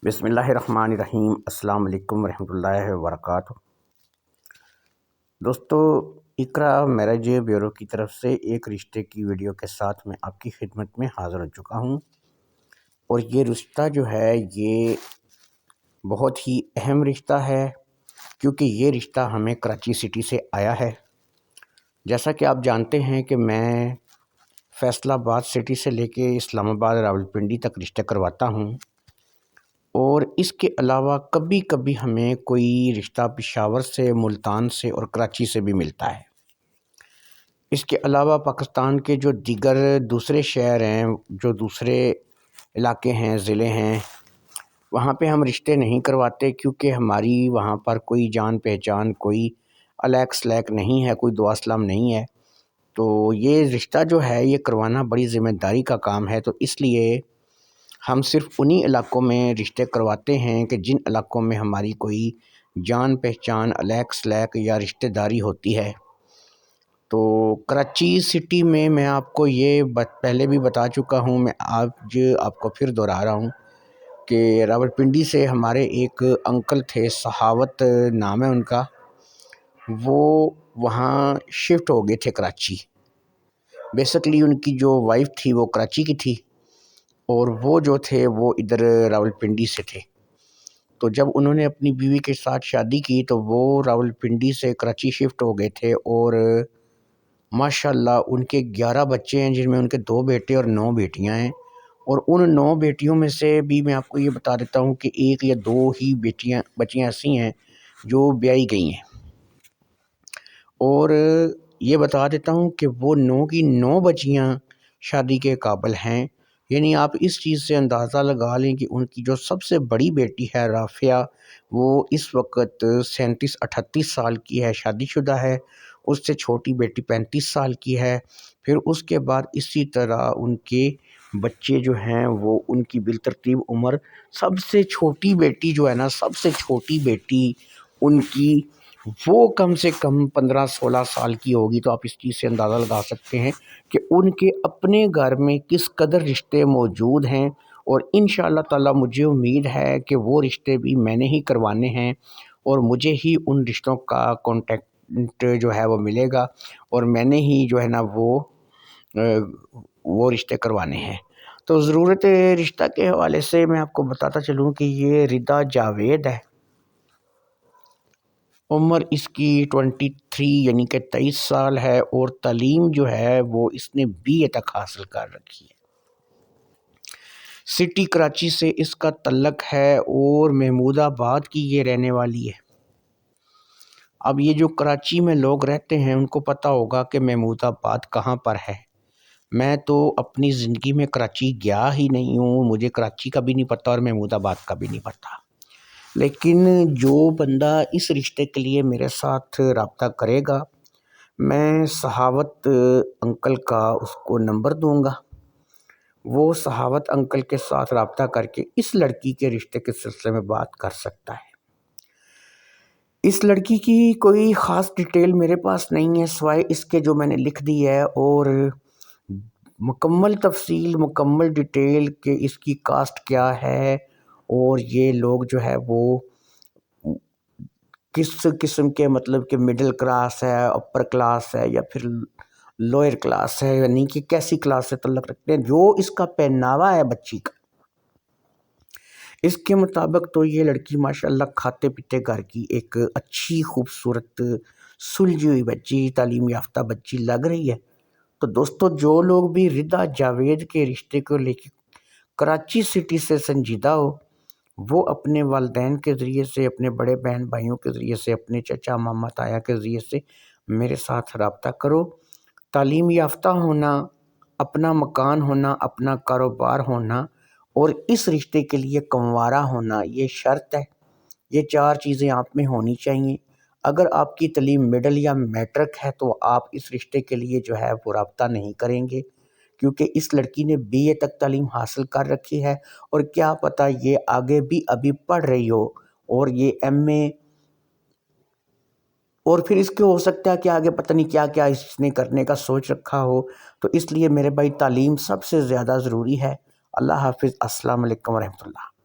بسم اللہ الرحمن الرحیم۔ السلام علیکم ورحمۃ اللہ وبرکاتہ۔ دوستو، اقرا میرج بیورو کی طرف سے ایک رشتے کی ویڈیو کے ساتھ میں آپ کی خدمت میں حاضر ہو چکا ہوں، اور یہ رشتہ جو ہے یہ بہت ہی اہم رشتہ ہے، کیونکہ یہ رشتہ ہمیں کراچی سٹی سے آیا ہے۔ جیسا کہ آپ جانتے ہیں کہ میں فیصل آباد سٹی سے لے کے اسلام آباد راولپنڈی تک رشتے کرواتا ہوں، اور اس کے علاوہ کبھی کبھی ہمیں کوئی رشتہ پشاور سے، ملتان سے اور کراچی سے بھی ملتا ہے۔ اس کے علاوہ پاکستان کے جو دیگر دوسرے شہر ہیں، جو دوسرے علاقے ہیں، ضلع ہیں، وہاں پہ ہم رشتے نہیں کرواتے، کیونکہ ہماری وہاں پر کوئی جان پہچان، کوئی الیک سلیک نہیں ہے، کوئی دعا سلام نہیں ہے۔ تو یہ رشتہ جو ہے یہ کروانا بڑی ذمہ داری کا کام ہے، تو اس لیے ہم صرف انہی علاقوں میں رشتے کرواتے ہیں کہ جن علاقوں میں ہماری کوئی جان پہچان، الیک سلیک یا رشتہ داری ہوتی ہے۔ تو کراچی سٹی میں آپ کو یہ پہلے بھی بتا چکا ہوں، میں آج آپ کو پھر دہرا رہا ہوں کہ راولپنڈی سے ہمارے ایک انکل تھے، سخاوت نام ہے ان کا، وہ وہاں شفٹ ہو گئے تھے کراچی۔ بیسکلی ان کی جو وائف تھی وہ کراچی کی تھی، اور وہ جو تھے وہ ادھر راولپنڈی سے تھے۔ تو جب انہوں نے اپنی بیوی کے ساتھ شادی کی تو وہ راولپنڈی سے کراچی شفٹ ہو گئے تھے، اور ماشاءاللہ ان کے 11 بچے ہیں، جن میں ان کے 2 بیٹے اور 9 بیٹیاں ہیں، اور ان 9 بیٹیوں میں سے بھی میں آپ کو یہ بتا دیتا ہوں کہ 1 یا 2 ہی بچیاں ایسی ہیں جو بیائی گئی ہیں، اور یہ بتا دیتا ہوں کہ وہ 9 کی 9 بچیاں شادی کے قابل ہیں۔ یعنی آپ اس چیز سے اندازہ لگا لیں کہ ان کی جو سب سے بڑی بیٹی ہے رافعہ، وہ اس وقت 37-38 سال کی ہے، شادی شدہ ہے۔ اس سے چھوٹی بیٹی 35 سال کی ہے۔ پھر اس کے بعد اسی طرح ان کے بچے جو ہیں وہ ان کی بالترتیب عمر، سب سے چھوٹی بیٹی جو ہے نا، سب سے چھوٹی بیٹی ان کی وہ کم سے کم 15-16 سال کی ہوگی۔ تو آپ اس چیز سے اندازہ لگا سکتے ہیں کہ ان کے اپنے گھر میں کس قدر رشتے موجود ہیں، اور انشاءاللہ تعالی مجھے امید ہے کہ وہ رشتے بھی میں نے ہی کروانے ہیں، اور مجھے ہی ان رشتوں کا کانٹیکٹ جو ہے وہ ملے گا، اور میں نے ہی جو ہے نا وہ رشتے کروانے ہیں۔ تو ضرورت رشتہ کے حوالے سے میں آپ کو بتاتا چلوں کہ یہ ردا جاوید ہے، عمر اس کی 23 یعنی کہ 23 سال ہے، اور تعلیم جو ہے وہ اس نے BA تک حاصل کر رکھی ہے۔ سٹی کراچی سے اس کا تعلق ہے، اور محمود آباد کی یہ رہنے والی ہے۔ اب یہ جو کراچی میں لوگ رہتے ہیں ان کو پتہ ہوگا کہ محمود آباد کہاں پر ہے۔ میں تو اپنی زندگی میں کراچی گیا ہی نہیں ہوں، مجھے کراچی کا بھی نہیں پتہ اور محمود آباد کا بھی نہیں پتہ۔ لیکن جو بندہ اس رشتے کے لیے میرے ساتھ رابطہ کرے گا، میں سخاوت انکل کا اس کو نمبر دوں گا، وہ سخاوت انکل کے ساتھ رابطہ کر کے اس لڑکی کے رشتے کے سلسلے میں بات کر سکتا ہے۔ اس لڑکی کی کوئی خاص ڈیٹیل میرے پاس نہیں ہے، سوائے اس کے جو میں نے لکھ دی ہے، اور مکمل تفصیل، مکمل ڈیٹیل کہ اس کی کاسٹ کیا ہے، اور یہ لوگ جو ہے وہ کس قسم کے، مطلب کہ مڈل کلاس ہے، اپر کلاس ہے، یا پھر لوئر کلاس ہے، یعنی کہ کیسی کلاس سے تعلق رکھتے ہیں، جو اس کا پہناوا ہے بچی کا، اس کے مطابق تو یہ لڑکی ماشاءاللہ کھاتے پیتے گھر کی ایک اچھی خوبصورت سلجھی ہوئی بچی، تعلیم یافتہ بچی لگ رہی ہے۔ تو دوستو، جو لوگ بھی ردا جاوید کے رشتے کو لے کے کراچی سٹی سے سنجیدہ ہو، وہ اپنے والدین کے ذریعے سے، اپنے بڑے بہن بھائیوں کے ذریعے سے، اپنے چچا ماما تایا کے ذریعے سے میرے ساتھ رابطہ کرو۔ تعلیم یافتہ ہونا، اپنا مکان ہونا، اپنا کاروبار ہونا، اور اس رشتے کے لیے کنوارا ہونا، یہ شرط ہے۔ یہ 4 چیزیں آپ میں ہونی چاہیے۔ اگر آپ کی تعلیم مڈل یا میٹرک ہے تو آپ اس رشتے کے لیے جو ہے وہ رابطہ نہیں کریں گے، کیونکہ اس لڑکی نے BA تک تعلیم حاصل کر رکھی ہے، اور کیا پتہ یہ آگے بھی ابھی پڑھ رہی ہو، اور یہ MA، اور پھر اس کے ہو سکتا ہے کہ آگے پتہ نہیں کیا کیا اس نے کرنے کا سوچ رکھا ہو۔ تو اس لیے میرے بھائی، تعلیم سب سے زیادہ ضروری ہے۔ اللہ حافظ، السلام علیکم ورحمۃ اللہ۔